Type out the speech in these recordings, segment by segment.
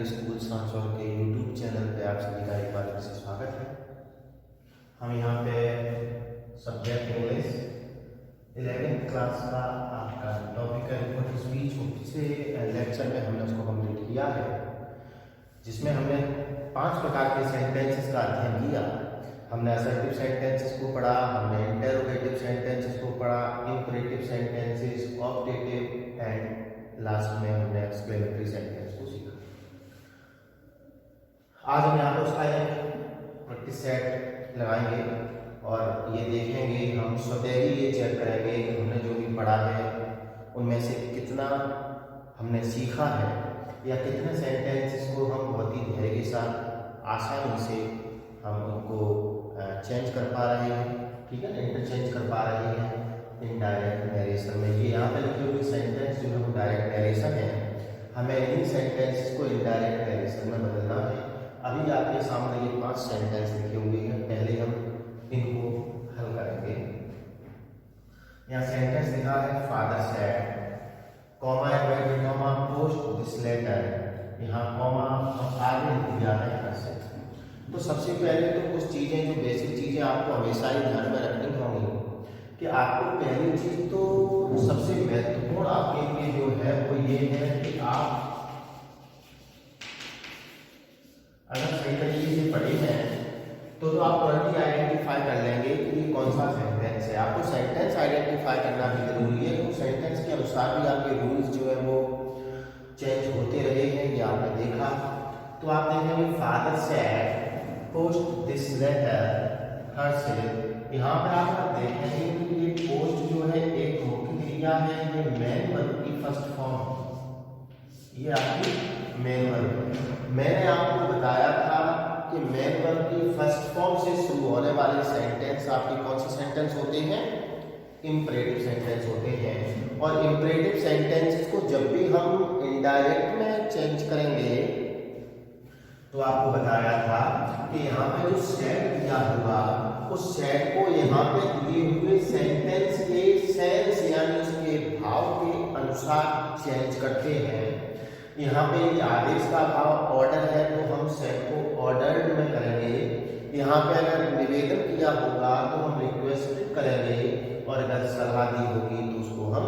School Sanchore के YouTube channel पे आप सभी का एक बार फिर से स्वागत है। हम यहाँ पे सब्जेक्ट इंग्लिश 11th क्लास का आपका टॉपिक है रिपोर्ट स्पीच को पिछले लेक्चर में हमने उसको कंप्लीट किया है, जिसमें हमने 5 प्रकार के सेंटेंसेस का अध्ययन किया। हमने असर्टिव सेंटेंसेस को पढ़ा, हमने इंटरोगेटिव सेंटेंसेस को पढ़ा, imperative sentences, objective and last में हमने एक्सप्लेनेटरी सेंटेंस को सीखा। आज हम यहाँ पर उसका एक प्रैक्टिस सेट लगाएंगे और ये देखेंगे, हम स्वतः ही ये चेक करेंगे कि हमने जो भी पढ़ा है उनमें से कितना हमने सीखा है या कितने सेंटेंसेस को हम बहुत ही धैर्य के साथ आसानी से हम उनको चेंज कर पा रहे हैं, ठीक है ना, इंटरचेंज कर पा रहे हैं इनडायरेक्ट नरेशन में। ये यहाँ पे लिखे हुए सेंटेंस जो है डायरेक्ट नरेशन है, हमें इन सेंटेंसेस को इनडायरेक्ट नरेशन में बदलना है। अभी आपके सामने ये 5 सेंटेंस लिखे हुए हैं, पहले हम इनको हल करेंगे। यहाँ सेंटेंस लिखा है father said, comma inverted comma post this letter, यहाँ कॉमा आगे दिया है ऐसे। तो सबसे पहले तो कुछ चीज़ें जो बेसिक चीज़ें आपको हमेशा ही ध्यान में रखनी होंगी कि आपको पहली चीज़ तो सबसे महत्वपूर्ण आपके लिए जो है वो ये है कि आप अगर सही तरीके से पढ़े हैं तो आप तुरंत ही आइडेंटिफाई कर लेंगे कि ये कौन सा सेंटेंस है। आपको सेंटेंस आइडेंटिफाई करना भी जरूरी है, तो सेंटेंस के अनुसार भी आपके रूल्स जो है वो चेंज होते रहे हैं, ये आपने देखा। तो आप देखेंगे father said post this letter herself, यहाँ पर आप देखेंगे कि ये पोस्ट जो है एक मुख्य क्रिया है, ये मेन वर्ब की फर्स्ट फॉर्म, ये आपकी मेन वर्ब। मैंने आपको बताया था कि मेन वर्ब की फर्स्ट फॉर्म से शुरू होने वाले सेंटेंस आपके कौन से सेंटेंस होते हैं, इंपरेटिव सेंटेंस होते हैं। और इंपरेटिव सेंटेंसेस को जब भी हम इनडायरेक्ट में चेंज करेंगे तो आपको बताया था कि यहाँ पे जो सेड दिया हुआ उस सेड को यहाँ पे दिए हुए सेंटेंस के सेंस यानी उसके भाव के अनुसार चेंज करते हैं। यहाँ पे ये आदेश का भाव ऑर्डर है तो हम सेड को ऑर्डर्ड में करेंगे। यहाँ पे अगर निवेदन किया होगा तो हम रिक्वेस्ट करेंगे, और अगर सलाह दी होगी तो उसको हम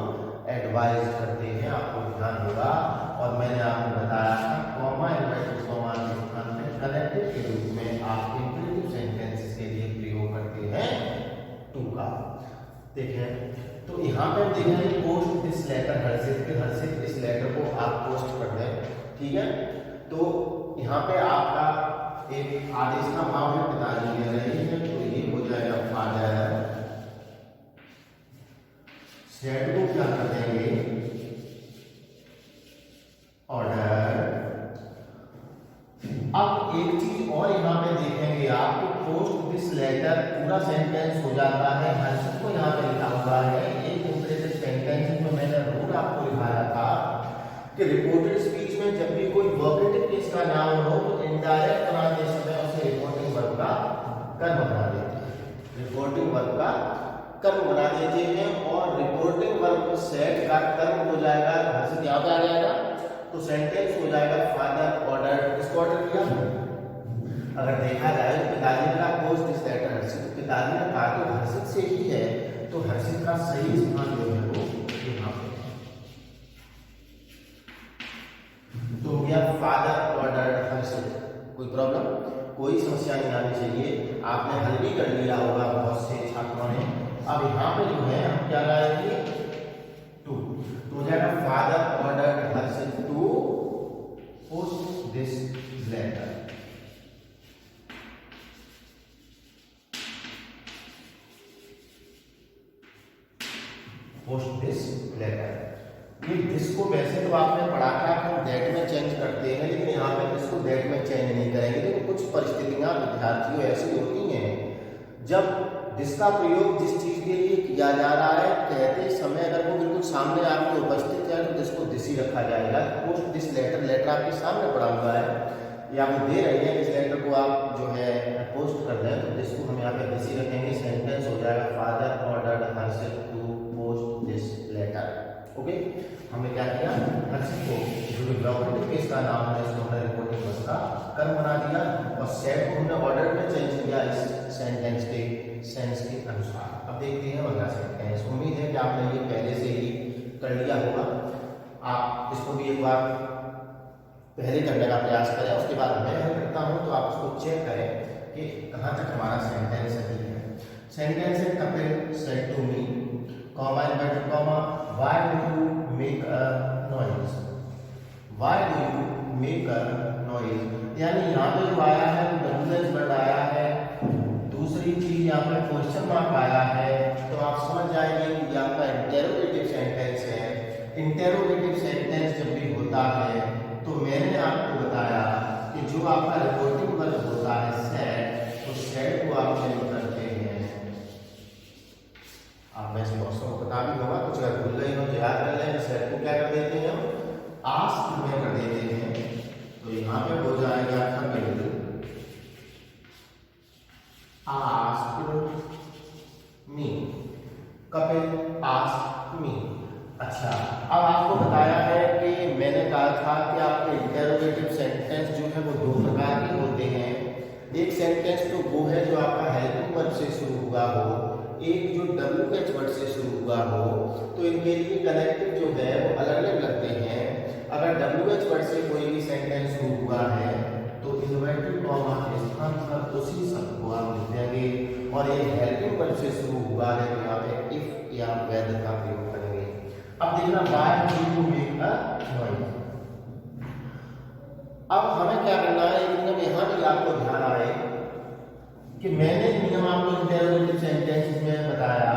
एडवाइज करते हैं, आपको ध्यान होगा। और मैंने आपको बताया था कॉमा इन्वर्टेड कॉमा के स्थान में कनेक्टिव के रूप में आप इंपरेटिव सेंटेंसेस के लिए प्रयोग करते हैं टू का। देखें तो यहाँ पे देखेंगे पोस्ट दिस लेटर हर्षित इस लेटर को आप पोस्ट कर दें, ठीक है। तो यहाँ पे आपका एक आदेश का भाव है, पिताजी दे रहे हैं, तो ये हो जाएगा फादर। सेड को क्या कर देंगे, ऑर्डर। अब एक चीज और यहाँ पे देखेंगे आप, तो पोस्ट दिस लेटर पूरा सेंटेंस हो जाता है, हर्षित को यहाँ पे लिखा हुआ है। एक इंपरेटिव सेंटेंस में मैंने रूल आपको दिखाया था कि रिपोर्टेड स्पीच में जब भी कोई वोकेटिव केस का नाम हो तो इनडायरेक्ट बनाते समय उसे रिपोर्टिंग वर्ब का कर्म बना देते हैं, रिपोर्टिंग वर्ब का कर्म बना देते हैं। और रिपोर्टिंग वर्ब सेड का कर्म हो जाएगा हर्षित, यहाँ पे आ जाएगा तो सेंटेंस हो जाएगा फादर ऑर्डर। किसको ऑर्डर किया, अगर देखा जाए तो पिताजी ने कहा पोस्ट दिस लेटर हर्षित, पिताजी ने कहा कि हर्षित से ही है, तो हर्षित का सही स्थान जो है वो यहाँ पे। तो गया फादर ऑर्डर हर्षित, कोई प्रॉब्लम, कोई समस्या नहीं आनी चाहिए। आपने हल भी कर लिया होगा बहुत से छात्रों ने। अब यहाँ पे जो है हम क्या लाएंगे, टू, तो हो जाएगा father order Harshit to post this letter. Post this letter, ये दिस को वैसे तो आपने पढ़ा था कि हम दैट में चेंज करते हैं, लेकिन यहाँ पे दिस को दैट में चेंज नहीं करेंगे। लेकिन कुछ परिस्थितियां विद्यार्थियों ऐसी होती हैं जब दिस का प्रयोग जिस चीज के लिए किया जा रहा है कहते समय अगर वो बिल्कुल सामने आपके उपस्थित है तो दिस को दिस ही रखा जाएगा। पोस्ट दिस लेटर, लेटर आपके सामने पड़ा हुआ है या वो दे रही है, इस लेटर को आप जो है पोस्ट कर दें तो दिस को हम यहाँ पे दिस ही रखेंगे। सेंटेंस हो जाएगा father ordered Harshit to post this letter. Okay, हमने क्या किया, हर्षित को जो वोकेटिव केस का नाम है इसको हमने रिपोर्टिंग ने उसका कर्म बना दिया और सेट को हमने ऑर्डर में चेंज किया इस सेंटेंस के सेंस के अनुसार। अब देखते हैं अगला सेंटेंस। उम्मीद है कि आपने ये पहले से ही कर लिया होगा। आप इसको भी एक बार पहले करने का प्रयास करें, उसके बाद मैं करता हूं तो आप उसको चेक करें कि कहां तक हमारा सेंटेंस सही है। सेंटेंस है Kapil said to me, comma inverted comma, why do you make a noise, why do you make a noise. यानी यहाँ पे जो आया है वो डब्ल्यूएच वर्ड आया है। दूसरी चीज यहाँ पे क्वेश्चन मार्क आया है, तो आप समझ जाएंगे कि ये आपका इंटेरोगेटिव सेंटेंस है। इंटेरोगेटिव सेंटेंस जब भी होता है तो मैंने आपको बताया कि जो आपका रिपोर्टिंग वर्ब होता है सेड, तो सेड को आप चेंज करते हैं। आप में से बहुत सबको पता भी होगा, कुछ अगर भूल गए हो तो याद कर लें। सेड को क्या कर देते हैं हम, आस्क में कर देते हैं। तो यहाँ पे हो जाएगा Kapil asked me, Kapil asked me. अच्छा, अब आपको बताया है कि मैंने कहा था कि आपके इंटेरोगेटिव सेंटेंस जो है वो दो प्रकार के होते हैं। एक सेंटेंस तो वो है जो आपका हेल्पिंग वर्ब से शुरू हुआ हो, एक जो डब्ल्यूएच वर्ड से शुरू हुआ हो। तो इनके लिए कनेक्टिव जो है वो अलग अलग लगते हैं। अगर डब्ल्यूएच वर्ड से कोई भी सेंटेंस शुरू हुआ है तो इन्वर्टेड कॉमा के स्थान पर उसी शब्द को आप लिख देंगे, और ये हेल्पिंग वर्ब से शुरू हुआ है तो यहाँ पे इफ या वेद का प्रयोग करेंगे। अब देखना why do you make a noise. अब हमें क्या करना है, एक नियम यहाँ भी आपको ध्यान आए कि मैंने नियम आपको इंटेरोगेटिव सेंटेंस में बताया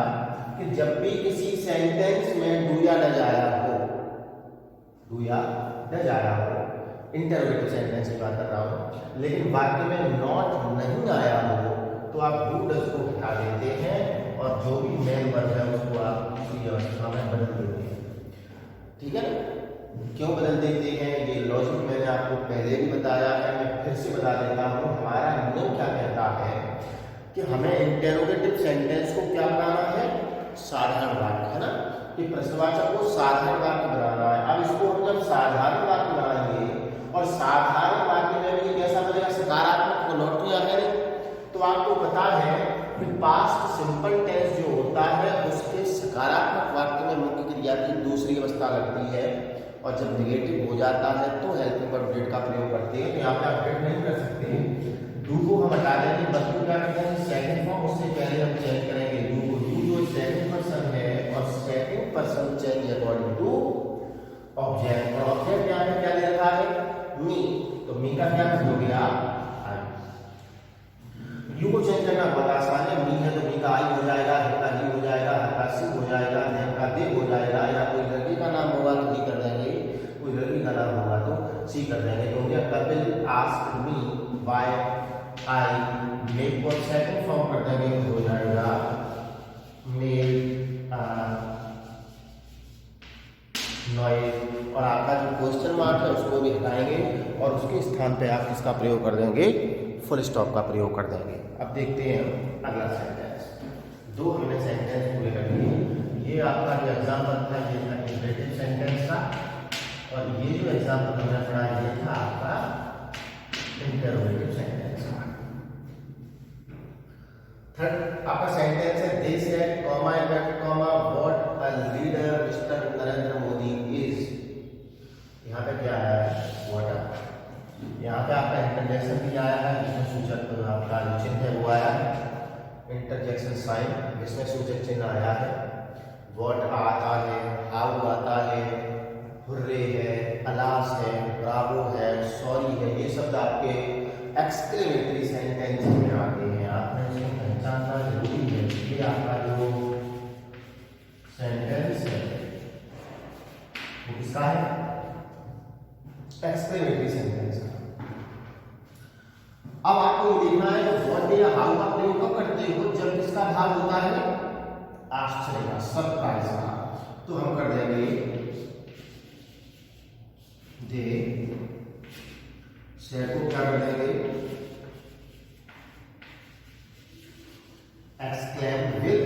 कि जब भी किसी सेंटेंस में डू या डज आया हो, डू या डज आया हो, इंटेरोगेटिव सेंटेंस की बात कर रहा हूं, लेकिन वाक्य में नॉट नहीं आया हो तो आप डू डज को हटा देते हैं और जो भी मेन वर्ब है उसको आप उसी अवस्था में बदल देते हैं। ठीक है ना? क्यों बदल देते हैं, ये लॉजिक मैंने आपको पहले भी बताया है, मैं फिर से बता देता हूँ। हमारा नियम क्या कहता है कि हमें इंटेरोगेटिव सेंटेंस को क्या बनाना है, साधारण वाक्य, है ना, कि प्रश्नवाचक को साधारण वाक्य बनाना है। अब इसको हम जब साधारण वाक्य बनाएंगे और साधारण वाक्य में भी कैसा बनेगा, सकारात्मक को नॉट किया है। तो आपको पता है कि पास्ट सिंपल टेंस जो होता है उसके सकारात्मक वाक्य में मुख्य क्रिया की दूसरी अवस्था लगती है, और जब नेगेटिव हो जाता है तो हेल्पिंग वर्ब डिड का प्रयोग करते हैं। तो यहाँ पे आप डिड नहीं कर सकते, डू को हम हटा देंगे, बस क्या करते हैं सेकंड फॉर्म, उससे पहले हम चेंज करेंगे डू को। डू जो सेकंड पर्सन है और second person change according to object, और ऑब्जेक्ट यहाँ पे क्या दे रखा है, मी, तो मी का क्या हो गया, यू को चेंज करना बहुत आसान है। मी है तो मी का आई हो जाएगा, है का ही हो जाएगा, हर का सी हो जाएगा, देव का देव हो जाएगा, या कोई लड़की का नाम होगा तो ही कर देंगे, कोई लड़की का नाम होगा तो सी कर देंगे। तो क्या Kapil asked me why I make को सेकंड फॉर्म कर देंगे तो हो जाएगा मेक नॉइज, और आपका जो क्वेश्चन मार्क है उसको भी हटाएंगे और उसके स्थान पे आप इसका प्रयोग कर देंगे, फुल स्टॉप का प्रयोग कर देंगे। अब देखते हैं अगला सेंटेंस। दो हमने सेंटेंस पूरे कर लिए। ये आपका जो एग्जाम्पल था ये था इंटेरोगेटिव सेंटेंस का, और ये जो एग्जाम्पल हमने पढ़ा ये था आपका इंटेरोगेटिव सेंटेंस का। थर्ड आपका सेंटेंस है they said comma inverted comma what a leader mister Narendra Modi is. यहाँ पे क्या आया है, व्हाट। यहाँ पे आपका इंटरजेक्शन भी आया है, जिसमें सूचक आपका जो चिन्ह है वो आया है, इंटरजेक्शन साइन, जिसमें सूचक चिन्ह आया है। व्हाट आता है, हाउ आता है, हुर्रे है, अलास है, ब्रावो है, सॉरी है, ये शब्द आपके एक्सक्लेमेटरी सेंटेंस में आते हैं। आपने इसको पहचानना जरूरी है। ये आपका जो सेंटेंस है वो किसका है, एक्सक्लेमेटरी सेंटेंस का। अब आपको ये देखना है कि व्हाट या हाउ का प्रयोग कब करते हो, जब इसका भाव होता है आश्चर्य का, सरप्राइज का। तो हम कर देंगे दे शेर को क्या कर देंगे, exclaim with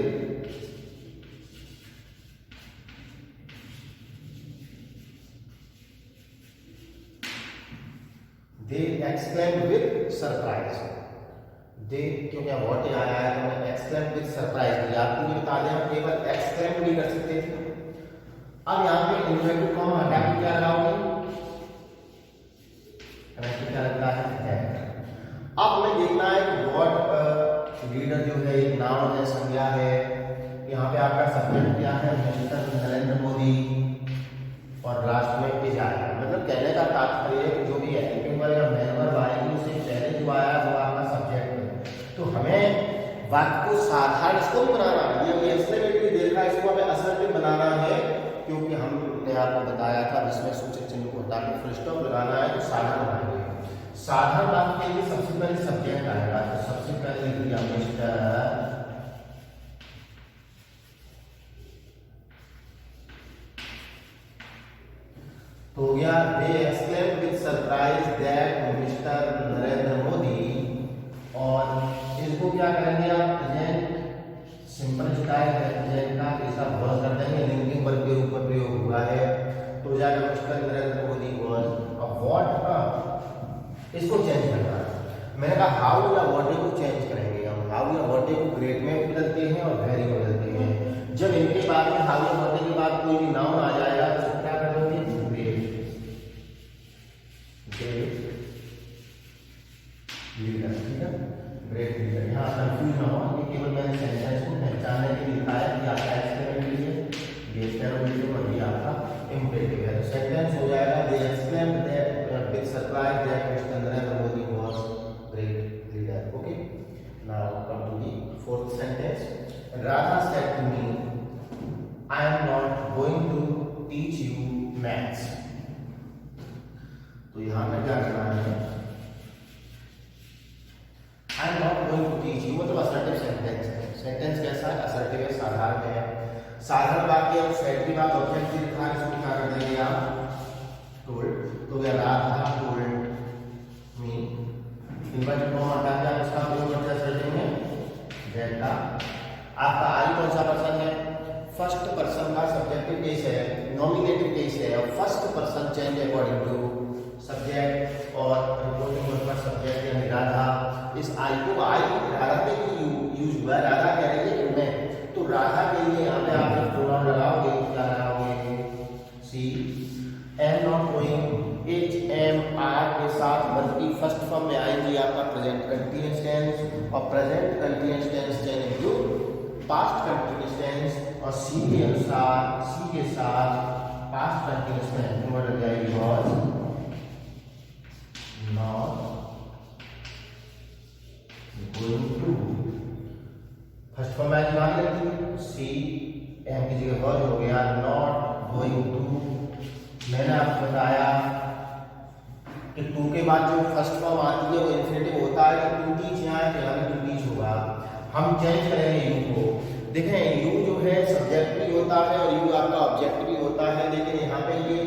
they exclaimed with surprise. They क्योंकि व्हाट आया है तो मैंने एक्सक्लेम्ड विद सरप्राइज दिया। आपको ये बता दें हम केवल एक्सक्लेम्ड भी कर सकते थे। अब यहाँ पे इन्वर्टेड कॉमा हटा के क्या लगाओगे, क्या लगता है। अब हमें देखना है कि व्हाट रीडर जो है एक नाउन है, संज्ञा है। यहाँ पे आपका सब्जेक्ट क्या है, मिस्टर नरेंद्र मोदी, और लास्ट में इज आया। मतलब कहने का तात्पर्य जो भी एडिटिंग वर्ब या मेन वर्ब आएगी उससे पहले जो आया वो आपका सब्जेक्ट है। तो हमें वाक्य को साधारण इसको भी बनाना है, ये एक्सक्लेमेटरी देखा इसको हमें असर्टिव बनाना है, क्योंकि हमने आपको बताया था जिसमें सूचक चिन्ह को हटा के फुल स्टॉप लगाना है तो साधारण बनाएंगे। साधारण वाक्य के लिए सबसे पहले सब्जेक्ट आएगा, तो सबसे पहले लिख दिया मिस्टर, तो हो गया they exclaim with surprise that mister Narendra Modi. और इसको क्या करेंगे आप, प्रेजेंट सिंपल स्टाइल है, प्रेजेंट का कैसा वर्ब कर देंगे, लिंकिंग वर्ब के ऊपर प्रयोग हुआ है तो जाकर मिस्टर नरेंद्र मोदी वाज। अब व्हाट इसको चेंज करना है। मैंने कहा हाउ या व्हाट को चेंज करेंगे हम। हाउ या व्हाट को ग्रेट में बदलते हैं और वेरी में बदलते हैं। जब इनके बाद में हाउ या व्हाट के बाद कोई भी नाउन आ जाएगा तो क्या करोगे, लीडर, ठीक है, ग्रेट लीडर। यहाँ कंफ्यूज ना हो, ये केवल मैंने सेंटेंस को पहचानने के लिए लिखा है कि आपका एक्सक्लेमेटरी है, ये एक्सक्लेमेटरी और ये आपका इम्पेरेटिव है। तो सेंटेंस हो जाएगा they exclaimed that with surprise that mister Narendra Modi was great leader. Okay, now come to the fourth sentence. Radha said to me I am not going to teach you maths. तो यहाँ पे क्या करना है, I am not going to teach you, मतलब assertive sentence है। Sentence कैसा है, असर्टिव है, साधारण है। साधारण वाक्य और सेड के बाद ऑब्जेक्ट भी लिखा है, इसको क्या कर देंगे आप, टोल्ड। तो क्या Radha told me, inverted comma हटा के आप इसका प्रयोग करते हैं असर्टिव में, दैट का। आपका आई कौन सा पर्सन है, फर्स्ट पर्सन का सब्जेक्टिव केस है, नॉमिनेटिव केस है, और first person change according to subject और रिपोर्टिंग वर्ब का सब्जेक्ट यानी राधा। इस आई को आई राधा के लिए यूज हुआ है, राधा कह रही है कि मैं, तो राधा के लिए यहाँ पे आप एक प्रोनाउन लगाओगे, क्या लगाओगे, C. Am not going H M R के साथ वर्ब की फर्स्ट फॉर्म में आएंगी आपका प्रेजेंट कंटीन्यूअस टेंस, और present continuous tense change into past continuous tense, और सी के अनुसार सी के साथ पास्ट कंटीन्यूअस में वर्ड हो जाएगी was not going to. First form में मान लेती है सी, एम की जगह वर्ब हो गया नॉट गोइंग टू। मैंने आपको बताया कि टू के बाद जो फर्स्ट फॉर्म आती है वो इन्फिनेटिव होता है, तो टू टीच यहाँ है, यहाँ पे टू टीच होगा। हम चेंज करेंगे यू को। देखें यू जो है सब्जेक्ट भी होता है और यू आपका ऑब्जेक्ट भी होता है, लेकिन यहाँ पे ये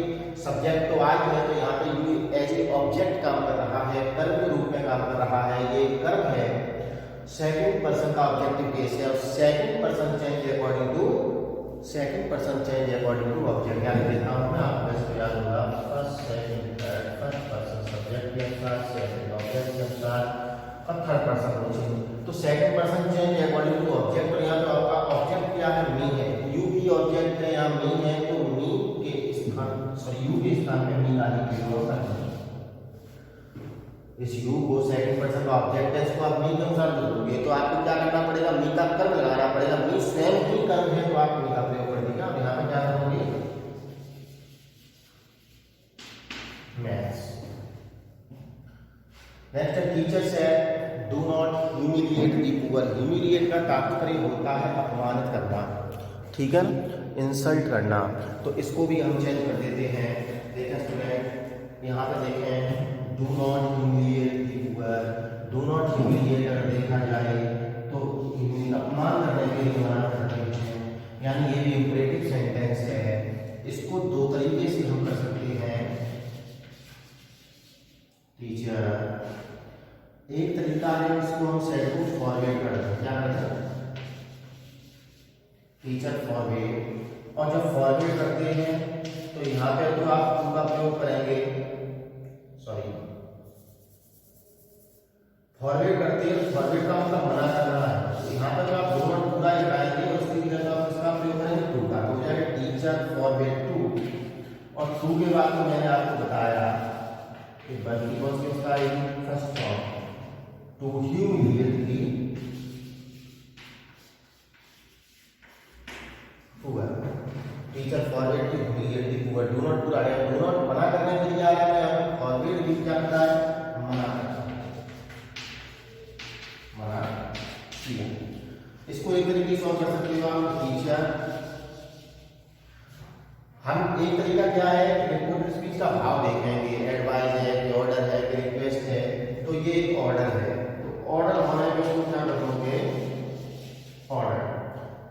सब्जेक्ट तो आज है, तो यहाँ पे यू एज ए ऑब्जेक्ट काम कर रहा है, कर्म के रूप में काम कर रहा है। ये कर्म है, सेकंड पर्सन का ऑब्जेक्टिव केस है, और second person change according to object. यानी देखा हूँ मैं, आपको इसको याद होगा, first second third, first person subject के अनुसार, सेकंड ऑब्जेक्ट के अनुसार, और थर्ड पर्सन को चेंज। तो second person change according to object, और यहाँ पे आपका ऑब्जेक्ट क्या है, मी है, यू भी ऑब्जेक्ट है, यहाँ मी है, तो मी के स्थान यू के स्थान पे मी आने की जरूरत है। इस यू को सेकंड पर्सन का ऑब्जेक्ट है, इसको आप मी के अनुसार लिखोगे तो आपको क्या करना पड़ेगा, मी का कर्म लगाना पड़ेगा। मी स्वयं ही कर्म है, तो आप मी का प्रयोग कर दीजिए। और यहाँ पे क्या करोगे, maths. Next teacher said do not humiliate the poor. Humiliate का तात्पर्य होता है अपमानित करना, ठीक है ना, इंसल्ट करना। तो इसको भी हम चेंज कर देते हैं। देखें स्टूडेंट, यहाँ पे देखें do not humiliate the poor. Do not humiliate अगर देखा जाए तो अपमान करने के लिए मना करते हैं, यानी ये भी इंपरेटिव सेंटेंस है। इसको दो तरीके से हम कर सकते हैं टीचर। एक तरीका है इसको हम सेट को फॉरवर्ड कर दें, क्या करते हैं, टीचर फॉरवर्ड। और जब फॉरवर्ड करते हैं तो यहाँ पे तो आप टू का प्रयोग करेंगे, सॉरी फॉरवर्ड करते हैं, फॉरवर्ड का मतलब मना करना है। तो यहाँ पर आप डू नॉट पूरा हटाएंगे और उसकी जगह तो आप इसका प्रयोग करेंगे टू का, तो हो जाएगा टीचर फॉरवर्ड टू। और टू के बाद तो मैंने आपको बताया कि बल्कि कौन सी उसका first form to humiliate the poor, teacher forward to humiliate the poor. Do not पूरा है, डू नॉट मना करने के लिए आ रहा है, यहाँ पर फॉरवर्ड भी क्या करता है, मना करता है, मना किया। इसको एक तरीके से सॉल्व कर सकते हो आप, टीचर हम एक तरीका क्या है, रिपोर्ट स्पीच का भाव देखेंगे, एडवाइस है कि ऑर्डर है कि रिक्वेस्ट है, तो ये एक ऑर्डर है। तो ऑर्डर होने में इसको क्या करोगे, ऑर्डर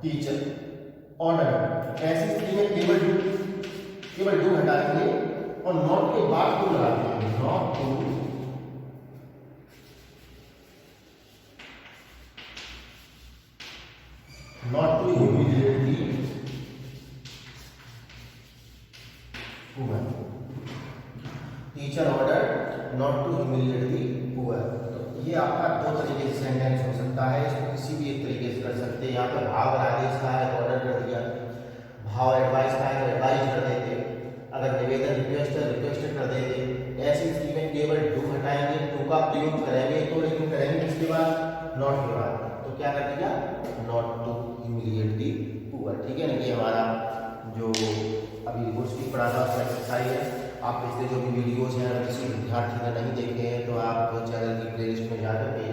टीचर ऑर्डर। ऐसी स्थिति में केवल डू हटाएंगे और नॉट के बाद टू लगाते हैं, not to humiliate the poor, teacher order not to humiliate the poor. तो ये आपका दो तरीके से सेंटेंस हो सकता है, इसको किसी भी एक तरीके से कर सकते हैं। यहाँ पे भाव आदेश का है, ऑर्डर कर दिया, भाव एडवाइस का है तो एडवाइस कर देते, अगर निवेदन रिक्वेस्ट है रिक्वेस्ट कर देते। ऐसी स्थिति में केवल डू हटाएंगे, टू का प्रयोग करेंगे, तो लेकिन करेंगे इसके बाद नॉट के बाद, तो क्या कर दिया, not to humiliate the poor. ठीक है ना, ये हमारा जो अभी रिपोर्ट स्पीच पढ़ा था उसका एक्सरसाइज है। आप पिछले जो भी वीडियोज हैं अगर किसी विद्यार्थी ने नहीं देखे हैं तो आप चैनल की प्लेलिस्ट में जाकर के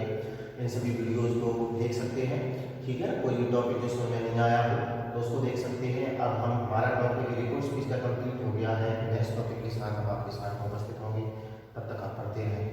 इन सभी वीडियोज को देख सकते हैं। ठीक है, कोई भी टॉपिक जिसमें मैं नहीं आया हूँ तो उसको देख सकते हैं। अब हम हमारा टॉपिक रिपोर्ट स्पीच का कंप्लीट हो गया है, नेक्स्ट टॉपिक के साथ हम आपके साथ उपस्थित होंगे, तब तक आप पढ़ते रहें।